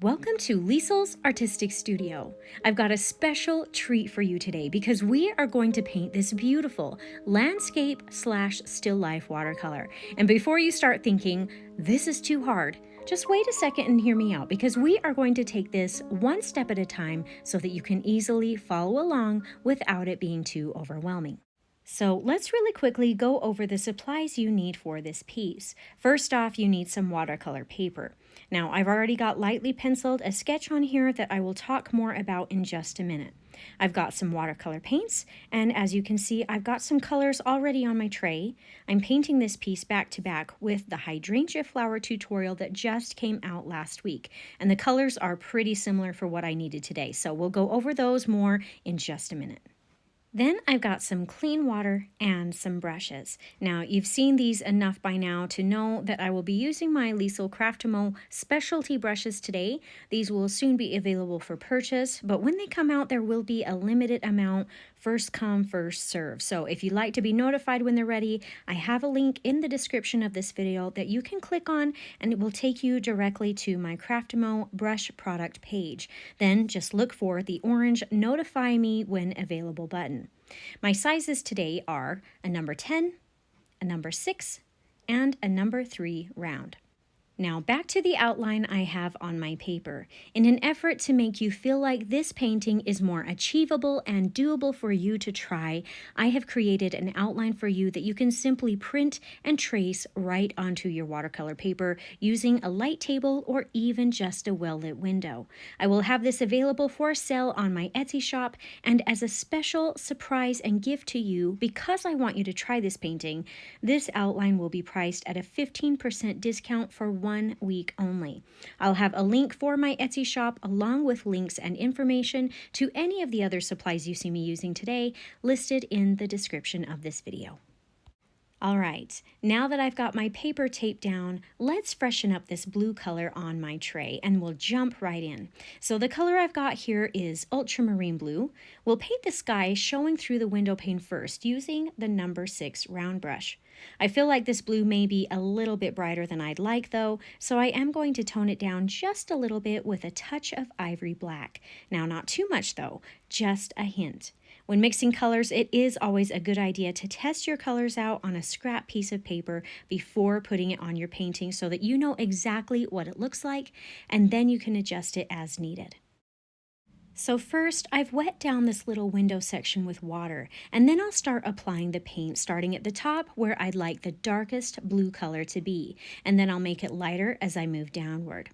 Welcome to Liesl's Artistic Studio. I've got a special treat for you today because we are going to paint this beautiful landscape/still life watercolor. And before you start thinking, this is too hard, just wait a second and hear me out because we are going to take this one step at a time so that you can easily follow along without it being too overwhelming. So let's really quickly go over the supplies you need for this piece. First off, you need some watercolor paper. Now, I've already got lightly penciled a sketch on here that I will talk more about in just a minute. I've got some watercolor paints, and as you can see, I've got some colors already on my tray. I'm painting this piece back to back with the hydrangea flower tutorial that just came out last week, and the colors are pretty similar for what I needed today, so we'll go over those more in just a minute. Then I've got some clean water and some brushes. Now, you've seen these enough by now to know that I will be using my Liesl Craftimo specialty brushes today. These will soon be available for purchase, but when they come out, there will be a limited amount, first come, first serve. So if you'd like to be notified when they're ready, I have a link in the description of this video that you can click on, and it will take you directly to my Craftimo brush product page. Then just look for the orange notify me when available button. My sizes today are a number 10, a number 6, and a number 3 round. Now back to the outline I have on my paper. In an effort to make you feel like this painting is more achievable and doable for you to try, I have created an outline for you that you can simply print and trace right onto your watercolor paper using a light table or even just a well-lit window. I will have this available for sale on my Etsy shop, and as a special surprise and gift to you, because I want you to try this painting, this outline will be priced at a 15% discount for 1 week only. I'll have a link for my Etsy shop along with links and information to any of the other supplies you see me using today listed in the description of this video. All right, now that I've got my paper taped down, let's freshen up this blue color on my tray and we'll jump right in. So the color I've got here is Ultramarine blue. We'll paint the sky showing through the window pane first using the number 6 round brush. I feel like this blue may be a little bit brighter than I'd like though, so I am going to tone it down just a little bit with a touch of ivory black. Now, not too much though, just a hint. When mixing colors, it is always a good idea to test your colors out on a scrap piece of paper before putting it on your painting so that you know exactly what it looks like, and then you can adjust it as needed. So first, I've wet down this little window section with water, and then I'll start applying the paint, starting at the top where I'd like the darkest blue color to be, and then I'll make it lighter as I move downward.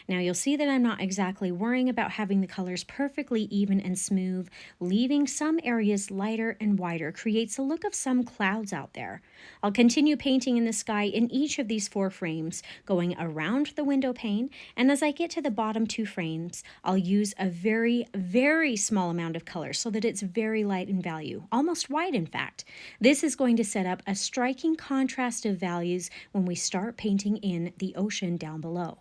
Now you'll see that I'm not exactly worrying about having the colors perfectly even and smooth. Leaving some areas lighter and wider creates a look of some clouds out there. I'll continue painting in the sky in each of these 4 frames, going around the window pane, and as I get to the bottom 2 frames, I'll use a very, very small amount of color so that it's very light in value, almost white in fact. This is going to set up a striking contrast of values when we start painting in the ocean down below.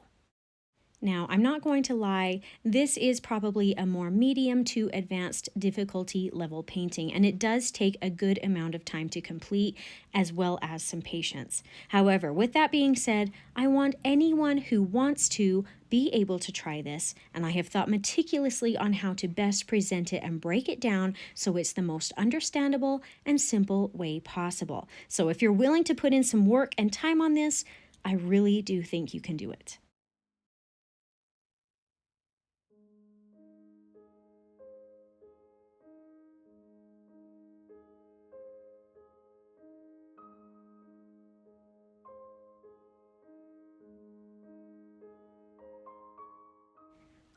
Now, I'm not going to lie, this is probably a more medium to advanced difficulty level painting, and it does take a good amount of time to complete, as well as some patience. However, with that being said, I want anyone who wants to be able to try this, and I have thought meticulously on how to best present it and break it down so it's the most understandable and simple way possible. So if you're willing to put in some work and time on this, I really do think you can do it.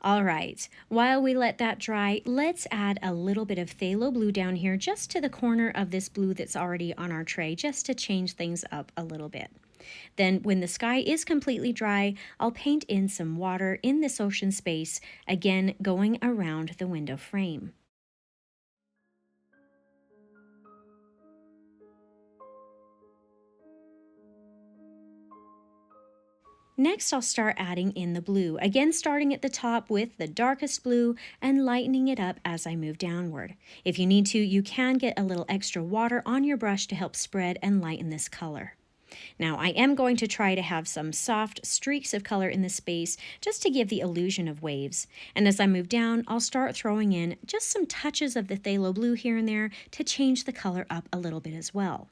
All right, while we let that dry, let's add a little bit of phthalo blue down here just to the corner of this blue that's already on our tray, just to change things up a little bit. Then when the sky is completely dry, I'll paint in some water in this ocean space, again going around the window frame. Next, I'll start adding in the blue, again starting at the top with the darkest blue and lightening it up as I move downward. If you need to, you can get a little extra water on your brush to help spread and lighten this color. Now, I am going to try to have some soft streaks of color in the space just to give the illusion of waves. And as I move down, I'll start throwing in just some touches of the phthalo blue here and there to change the color up a little bit as well.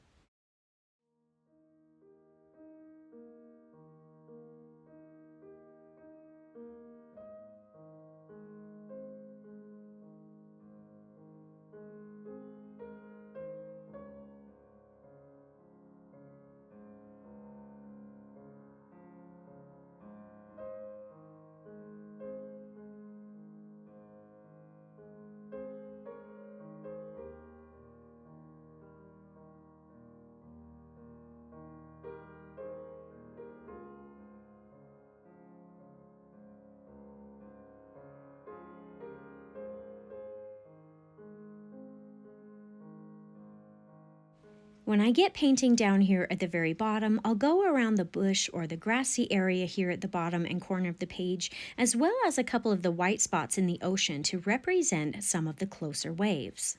When I get painting down here at the very bottom, I'll go around the bush or the grassy area here at the bottom and corner of the page, as well as a couple of the white spots in the ocean to represent some of the closer waves.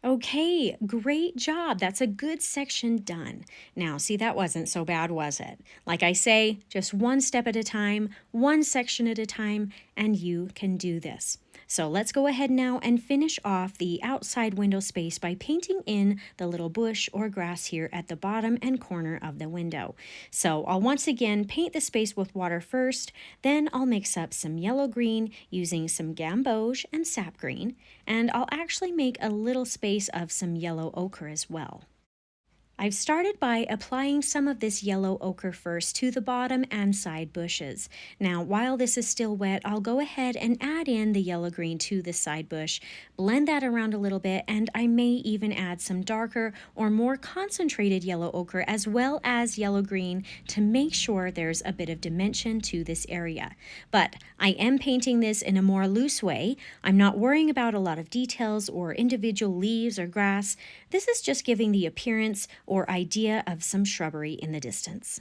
Okay, great job. That's a good section done. Now, see, that wasn't so bad, was it? Like I say, just one step at a time, one section at a time, and you can do this. So let's go ahead now and finish off the outside window space by painting in the little bush or grass here at the bottom and corner of the window. So I'll once again paint the space with water first, then I'll mix up some yellow-green using some Gamboge and sap green, and I'll actually make a little space of some yellow ochre as well. I've started by applying some of this yellow ochre first to the bottom and side bushes. Now, while this is still wet, I'll go ahead and add in the yellow-green to the side bush, blend that around a little bit, and I may even add some darker or more concentrated yellow ochre as well as yellow-green to make sure there's a bit of dimension to this area. But I am painting this in a more loose way. I'm not worrying about a lot of details or individual leaves or grass. This is just giving the appearance or idea of some shrubbery in the distance.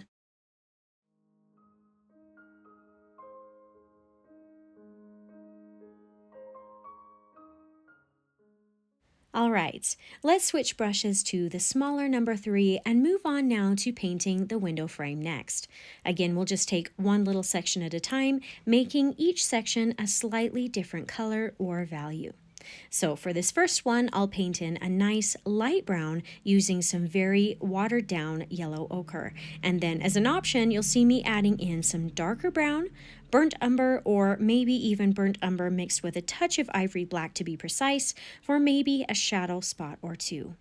All right, let's switch brushes to the smaller number 3 and move on now to painting the window frame next. Again, we'll just take one little section at a time, making each section a slightly different color or value. So for this first one, I'll paint in a nice light brown using some very watered down yellow ochre. And then as an option, you'll see me adding in some darker brown, burnt umber, or maybe even burnt umber mixed with a touch of ivory black to be precise, for maybe a shadow spot or two.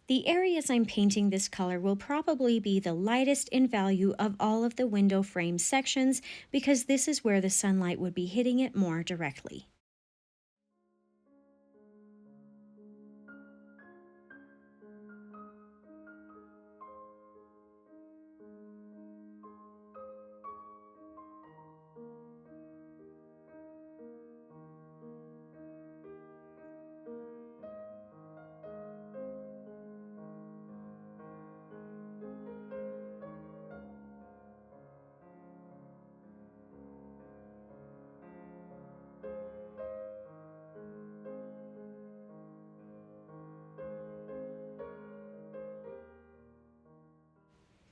The areas I'm painting this color will probably be the lightest in value of all of the window frame sections because this is where the sunlight would be hitting it more directly.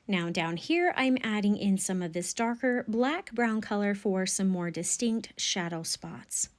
Now down here, I'm adding in some of this darker black-brown color for some more distinct shadow spots.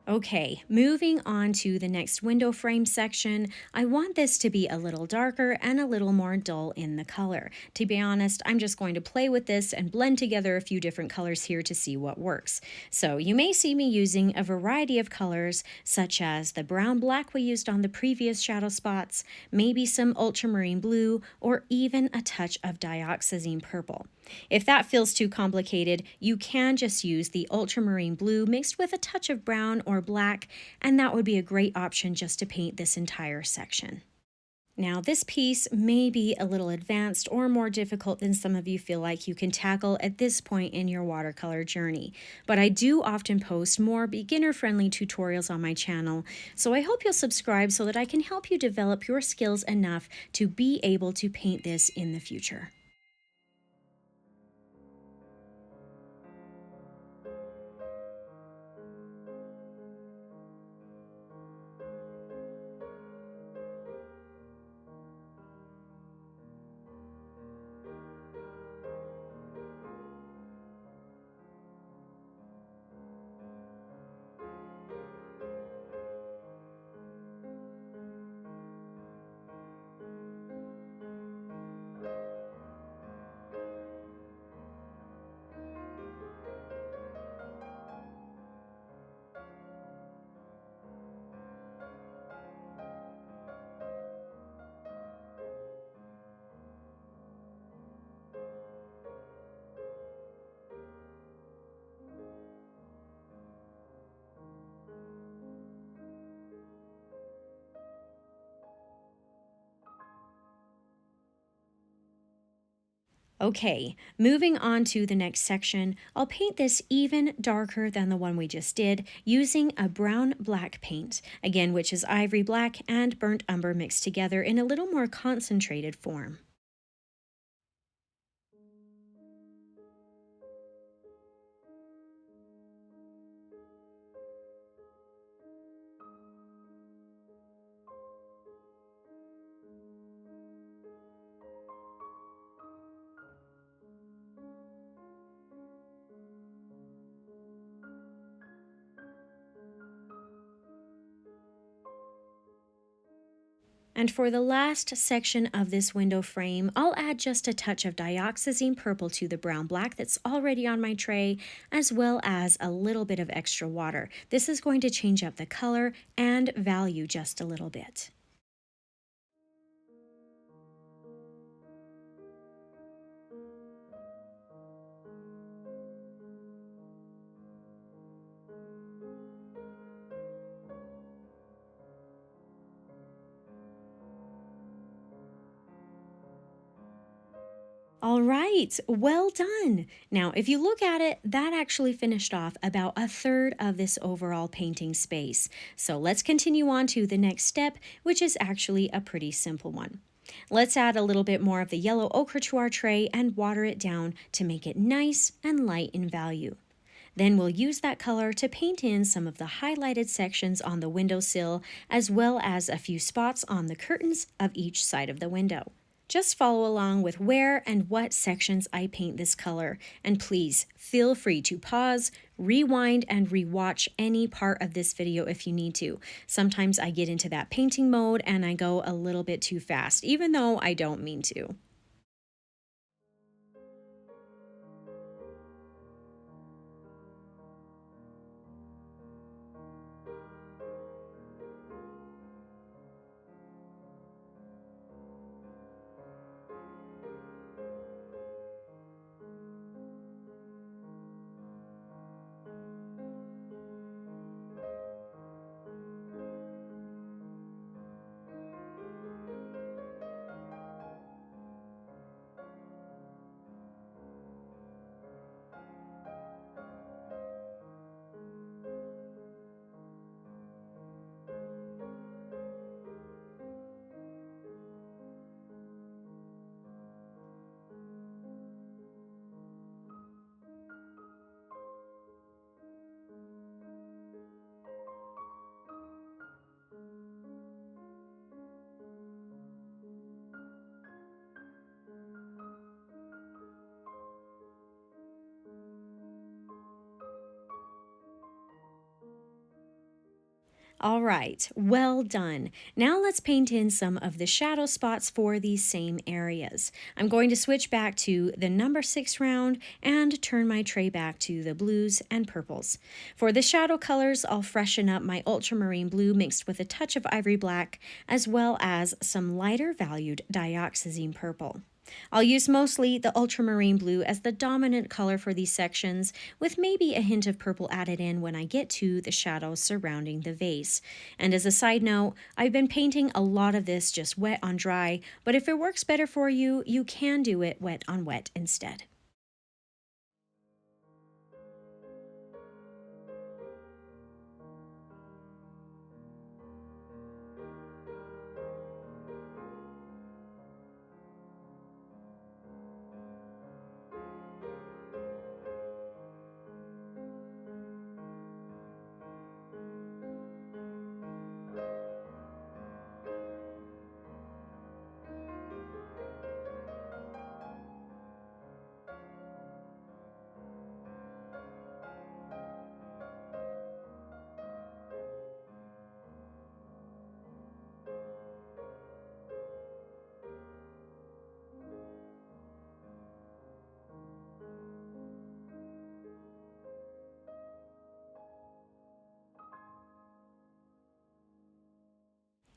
Okay, moving on to the next window frame section, I want this to be a little darker and a little more dull in the color. To be honest, I'm just going to play with this and blend together a few different colors here to see what works. So you may see me using a variety of colors, such as the brown-black we used on the previous shadow spots, maybe some ultramarine blue, or even a touch of dioxazine purple. If that feels too complicated, you can just use the ultramarine blue mixed with a touch of brown or black, and that would be a great option just to paint this entire section. Now, this piece may be a little advanced or more difficult than some of you feel like you can tackle at this point in your watercolor journey, but I do often post more beginner-friendly tutorials on my channel, so I hope you'll subscribe so that I can help you develop your skills enough to be able to paint this in the future. Okay, moving on to the next section, I'll paint this even darker than the one we just did using a brown-black paint, again, which is ivory black and burnt umber mixed together in a little more concentrated form. And for the last section of this window frame, I'll add just a touch of dioxazine purple to the brown black that's already on my tray, as well as a little bit of extra water. This is going to change up the color and value just a little bit. All right, well done. Now, if you look at it, that actually finished off about a third of this overall painting space. So let's continue on to the next step, which is actually a pretty simple one. Let's add a little bit more of the yellow ochre to our tray and water it down to make it nice and light in value. Then we'll use that color to paint in some of the highlighted sections on the windowsill, as well as a few spots on the curtains of each side of the window. Just follow along with where and what sections I paint this color, and please feel free to pause, rewind, and rewatch any part of this video if you need to. Sometimes I get into that painting mode and I go a little bit too fast, even though I don't mean to. All right, well done. Now let's paint in some of the shadow spots for these same areas. I'm going to switch back to the number 6 round and turn my tray back to the blues and purples. For the shadow colors, I'll freshen up my ultramarine blue mixed with a touch of ivory black, as well as some lighter valued dioxazine purple. I'll use mostly the ultramarine blue as the dominant color for these sections, with maybe a hint of purple added in when I get to the shadows surrounding the vase. And as a side note, I've been painting a lot of this just wet on dry, but if it works better for you, you can do it wet on wet instead.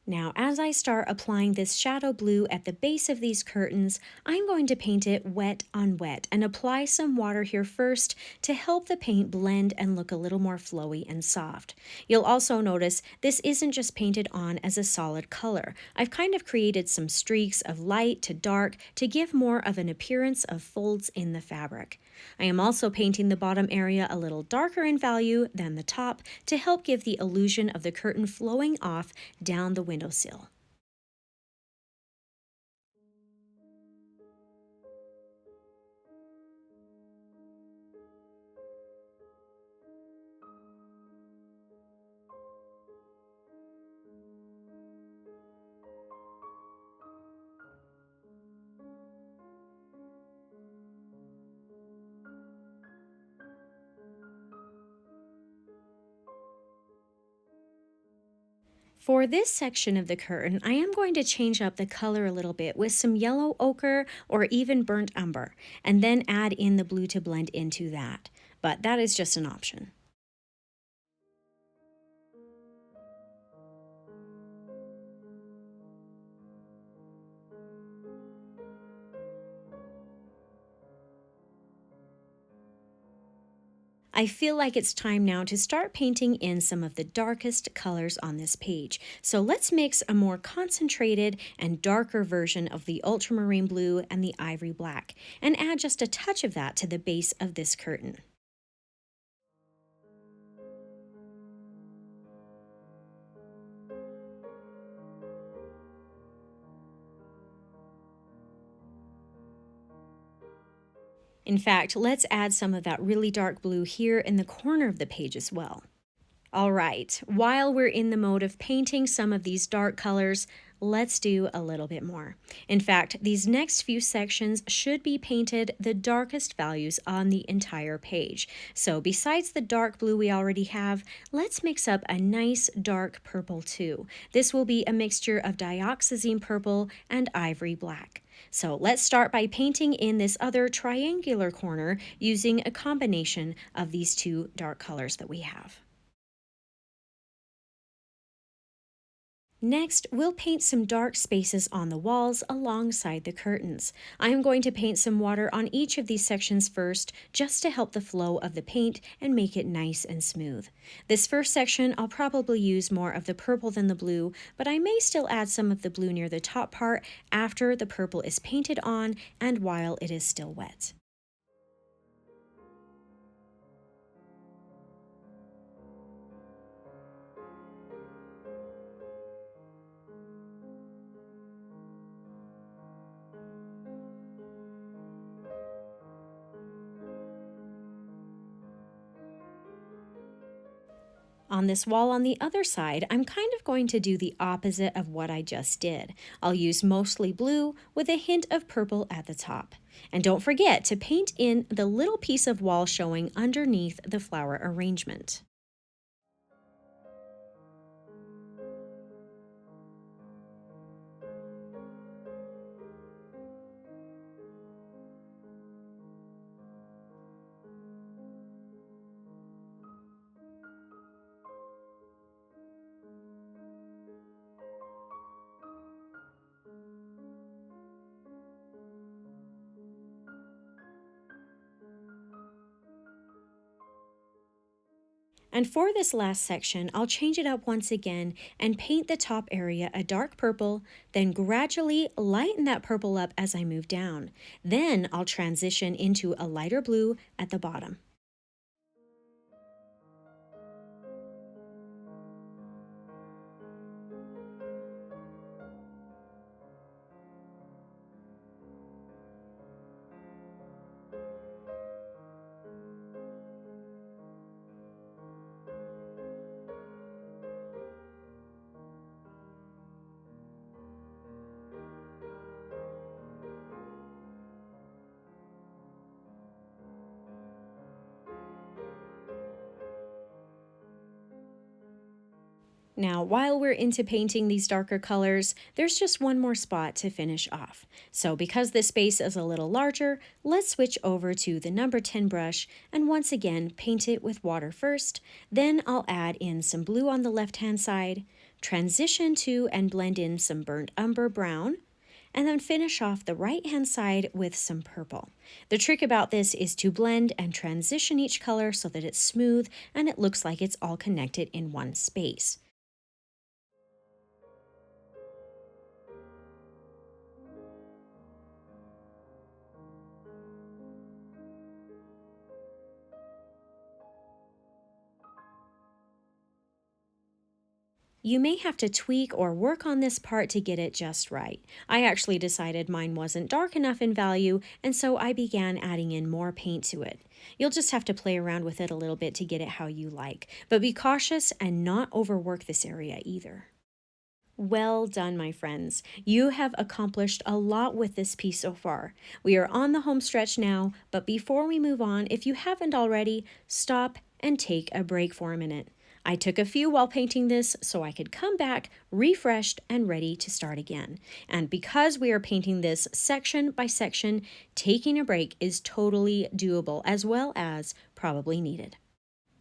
Now, as I start applying this shadow blue at the base of these curtains, I'm going to paint it wet on wet and apply some water here first to help the paint blend and look a little more flowy and soft. You'll also notice this isn't just painted on as a solid color. I've kind of created some streaks of light to dark to give more of an appearance of folds in the fabric. I am also painting the bottom area a little darker in value than the top to help give the illusion of the curtain flowing off down the windowsill. For this section of the curtain, I am going to change up the color a little bit with some yellow ochre or even burnt umber, and then add in the blue to blend into that. But that is just an option. I feel like it's time now to start painting in some of the darkest colors on this page. So let's mix a more concentrated and darker version of the ultramarine blue and the ivory black, and add just a touch of that to the base of this curtain. In fact, let's add some of that really dark blue here in the corner of the page as well. All right, while we're in the mode of painting some of these dark colors, let's do a little bit more. In fact, these next few sections should be painted the darkest values on the entire page. So besides the dark blue we already have, let's mix up a nice dark purple too. This will be a mixture of dioxazine purple and ivory black. So let's start by painting in this other triangular corner using a combination of these two dark colors that we have. Next, we'll paint some dark spaces on the walls alongside the curtains. I am going to paint some water on each of these sections first, just to help the flow of the paint and make it nice and smooth. This first section, I'll probably use more of the purple than the blue, but I may still add some of the blue near the top part after the purple is painted on and while it is still wet. On this wall on the other side, I'm kind of going to do the opposite of what I just did. I'll use mostly blue with a hint of purple at the top. And don't forget to paint in the little piece of wall showing underneath the flower arrangement. And for this last section, I'll change it up once again and paint the top area a dark purple, then gradually lighten that purple up as I move down. Then I'll transition into a lighter blue at the bottom. Now, while we're into painting these darker colors, there's just one more spot to finish off. So because this space is a little larger, let's switch over to the number 10 brush and once again paint it with water first. Then I'll add in some blue on the left-hand side, transition to and blend in some burnt umber brown, and then finish off the right-hand side with some purple. The trick about this is to blend and transition each color so that it's smooth and it looks like it's all connected in one space. You may have to tweak or work on this part to get it just right. I actually decided mine wasn't dark enough in value, and so I began adding in more paint to it. You'll just have to play around with it a little bit to get it how you like, but be cautious and not overwork this area either. Well done, my friends. You have accomplished a lot with this piece so far. We are on the home stretch now, but before we move on, if you haven't already, stop and take a break for a minute. I took a few while painting this so I could come back refreshed and ready to start again. And because we are painting this section by section, taking a break is totally doable as well as probably needed.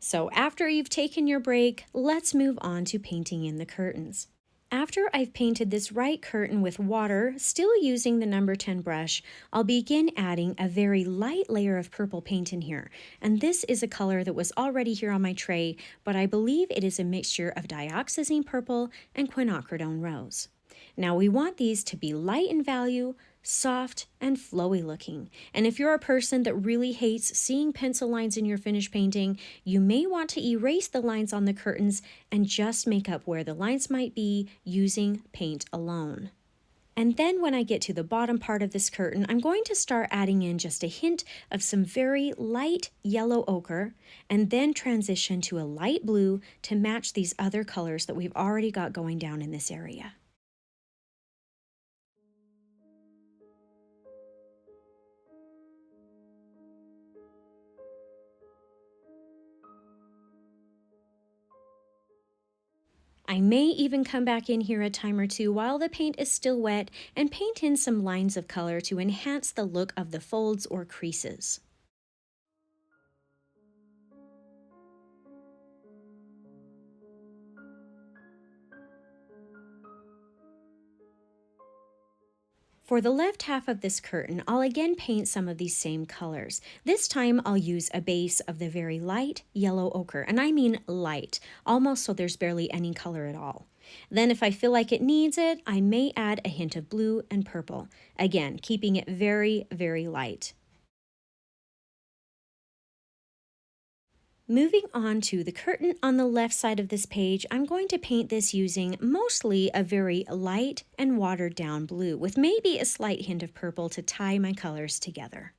So after you've taken your break, let's move on to painting in the curtains. After I've painted this right curtain with water, still using the number 10 brush, I'll begin adding a very light layer of purple paint in here. And this is a color that was already here on my tray, but I believe it is a mixture of Dioxazine purple and Quinacridone rose. Now we want these to be light in value, soft, and flowy looking. And if you're a person that really hates seeing pencil lines in your finished painting, you may want to erase the lines on the curtains and just make up where the lines might be using paint alone. And then when I get to the bottom part of this curtain, I'm going to start adding in just a hint of some very light yellow ochre, and then transition to a light blue to match these other colors that we've already got going down in this area. I may even come back in here a time or two while the paint is still wet and paint in some lines of color to enhance the look of the folds or creases. For the left half of this curtain, I'll again paint some of these same colors. This time I'll use a base of the very light yellow ochre, and I mean light, almost so there's barely any color at all. Then if I feel like it needs it, I may add a hint of blue and purple, again, keeping it very, very light. Moving on to the curtain on the left side of this page, I'm going to paint this using mostly a very light and watered down blue with maybe a slight hint of purple to tie my colors together.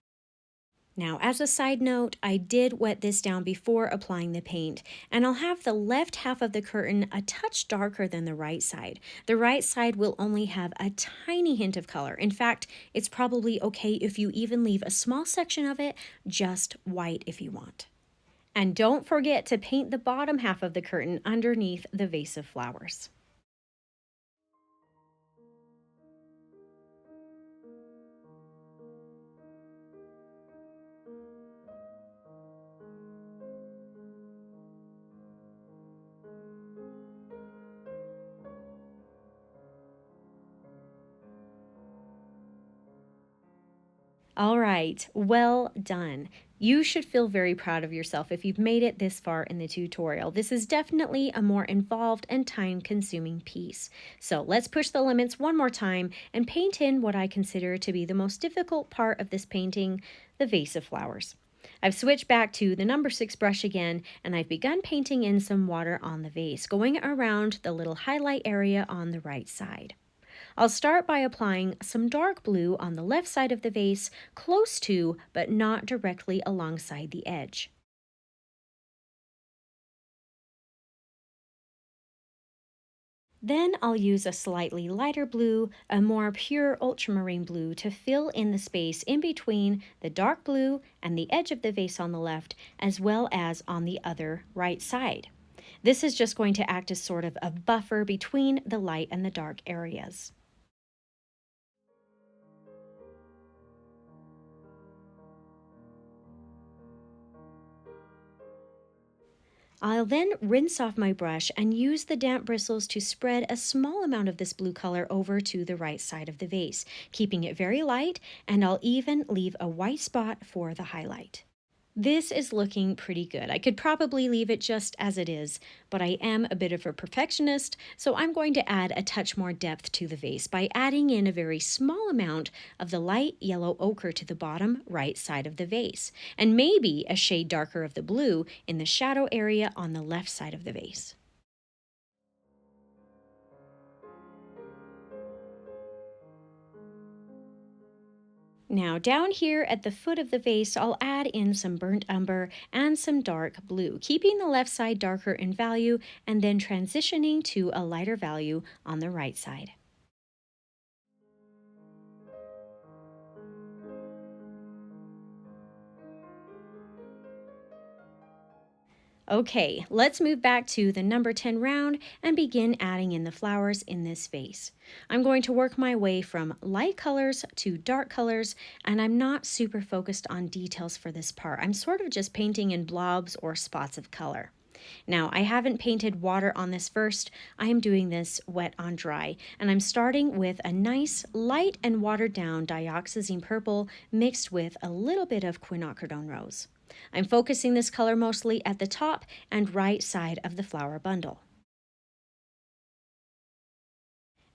Now, as a side note, I did wet this down before applying the paint, and I'll have the left half of the curtain a touch darker than the right side. The right side will only have a tiny hint of color. In fact, it's probably okay if you even leave a small section of it just white if you want. And don't forget to paint the bottom half of the curtain underneath the vase of flowers. All right, well done. You should feel very proud of yourself if you've made it this far in the tutorial. This is definitely a more involved and time-consuming piece. So let's push the limits one more time and paint in what I consider to be the most difficult part of this painting, the vase of flowers. I've switched back to the number 6 brush again, and I've begun painting in some water on the vase, going around the little highlight area on the right side. I'll start by applying some dark blue on the left side of the vase, close to but not directly alongside the edge. Then I'll use a slightly lighter blue, a more pure ultramarine blue, to fill in the space in between the dark blue and the edge of the vase on the left, as well as on the other right side. This is just going to act as sort of a buffer between the light and the dark areas. I'll then rinse off my brush and use the damp bristles to spread a small amount of this blue color over to the right side of the vase, keeping it very light, and I'll even leave a white spot for the highlight. This is looking pretty good. I could probably leave it just as it is, but I am a bit of a perfectionist, so I'm going to add a touch more depth to the vase by adding in a very small amount of the light yellow ochre to the bottom right side of the vase, and maybe a shade darker of the blue in the shadow area on the left side of the vase. Now down here at the foot of the vase, I'll add in some burnt umber and some dark blue, keeping the left side darker in value and then transitioning to a lighter value on the right side. Okay, let's move back to the number 10 round and begin adding in the flowers in this vase. I'm going to work my way from light colors to dark colors, and I'm not super focused on details for this part. I'm sort of just painting in blobs or spots of color. Now, I haven't painted water on this first. I am doing this wet on dry, and I'm starting with a nice light and watered down dioxazine purple mixed with a little bit of quinacridone rose. I'm focusing this color mostly at the top and right side of the flower bundle.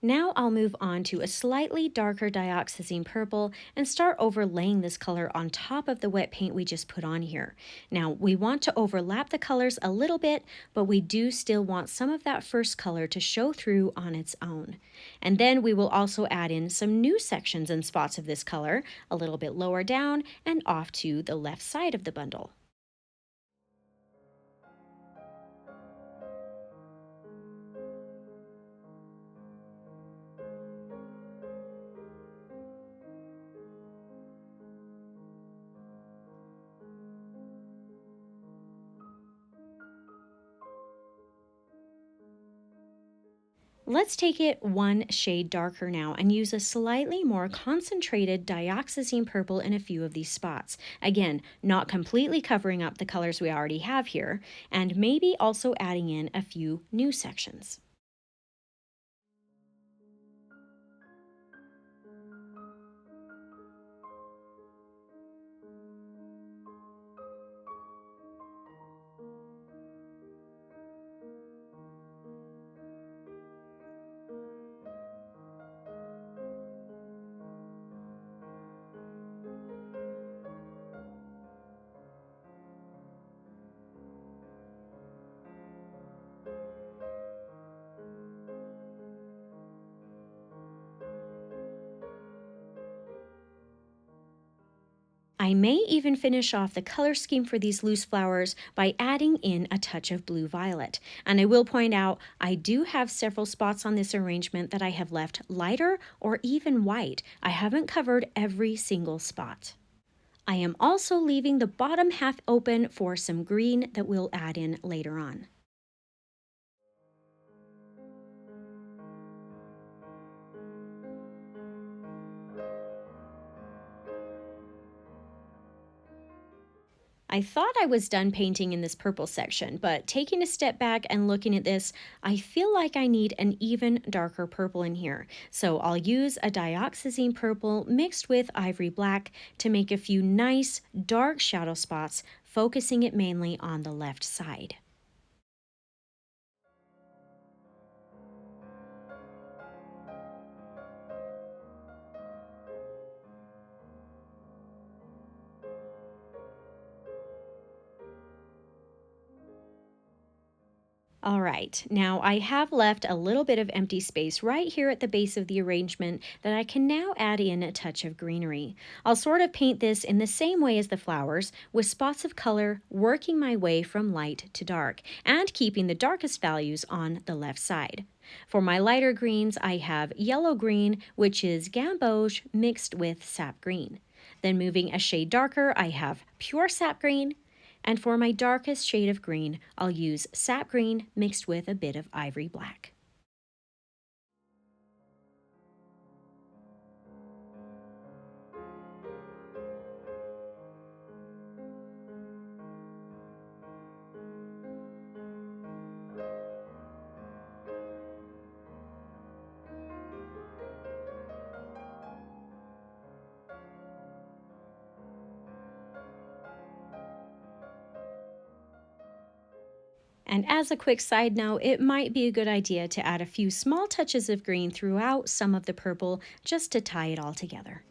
Now I'll move on to a slightly darker dioxazine purple and start overlaying this color on top of the wet paint we just put on here. Now we want to overlap the colors a little bit, but we do still want some of that first color to show through on its own. And then we will also add in some new sections and spots of this color, a little bit lower down and off to the left side of the bundle. Let's take it one shade darker now and use a slightly more concentrated dioxazine purple in a few of these spots. Again, not completely covering up the colors we already have here, and maybe also adding in a few new sections. I may even finish off the color scheme for these loose flowers by adding in a touch of blue violet. And I will point out, I do have several spots on this arrangement that I have left lighter or even white. I haven't covered every single spot. I am also leaving the bottom half open for some green that we'll add in later on. I thought I was done painting in this purple section, but taking a step back and looking at this, I feel like I need an even darker purple in here. So I'll use a Dioxazine purple mixed with Ivory black to make a few nice dark shadow spots, focusing it mainly on the left side. All right, now I have left a little bit of empty space right here at the base of the arrangement that I can now add in a touch of greenery. I'll sort of paint this in the same way as the flowers, with spots of color working my way from light to dark, and keeping the darkest values on the left side. For my lighter greens, I have yellow green, which is Gamboge mixed with sap green. Then moving a shade darker, I have pure sap green. And for my darkest shade of green, I'll use sap green mixed with a bit of ivory black. And as a quick side note, it might be a good idea to add a few small touches of green throughout some of the purple just to tie it all together.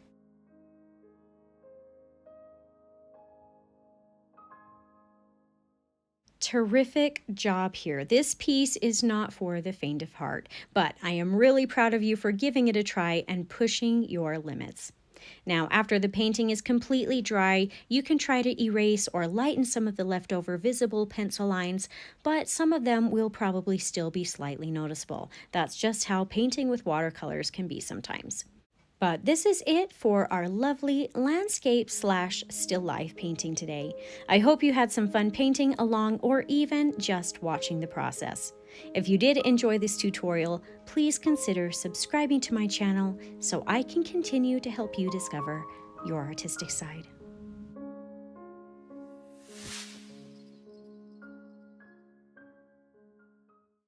Terrific job here. This piece is not for the faint of heart, but I am really proud of you for giving it a try and pushing your limits. Now, after the painting is completely dry, you can try to erase or lighten some of the leftover visible pencil lines, but some of them will probably still be slightly noticeable. That's just how painting with watercolors can be sometimes. But this is it for our lovely landscape / still life painting today. I hope you had some fun painting along or even just watching the process. If you did enjoy this tutorial, please consider subscribing to my channel so I can continue to help you discover your artistic side.